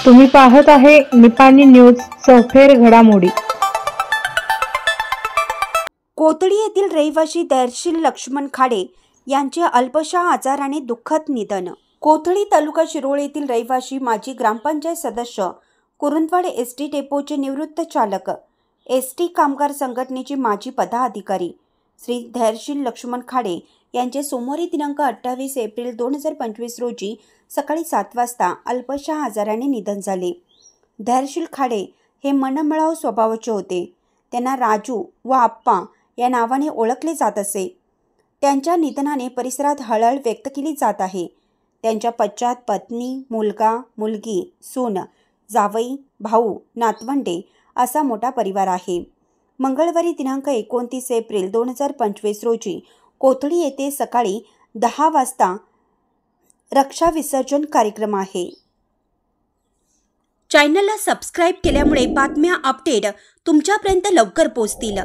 तुम्ही पाहत आहे निपाणी न्यूज चौफेर घडामोडी। कोथळी येथील रहिवासी धैर्यशील लक्ष्मण खाडे यांचे अल्पशा आजाराने दुःखद निधन। कोथळी तालुका शिरोळ येथील रहिवासी माजी ग्रामपंचायत सदस्य, कुरुंदवाड एसटी डेपोचे निवृत्त चालक, एसटी कामगार संघटनेचे माजी पदाधिकारी श्री धैर्यशील लक्ष्मण खाडे यांचे सोमवारी दिनांक 28 एप्रिल 2025 रोजी सकाळी 7 वाजता अल्पशा आजाराने निधन झाले। धैर्यशील खाडे हे मनमिळाऊ स्वभावाचे होते। त्यांना राजू व आप्पा या नावाने ओळखले जात असे। त्यांच्या निधनाने परिसरात हळहळ व्यक्त केली जात आहे। त्यांच्या पश्चात पत्नी, मुलगा, मुलगी, सून, जावई, भाऊ, नातवंडे असा मोठा परिवार आहे। मंगळवारी दिनांक 29 एप्रिल 2025 रोजी कोथळी येथे सकाळी 10 वाजता रक्षा विसर्जन कार्यक्रम आहे। चॅनलला सबस्क्राइब केल्यामुळे बातम्या अपडेट तुमच्यापर्यंत लवकर पोहोचतील।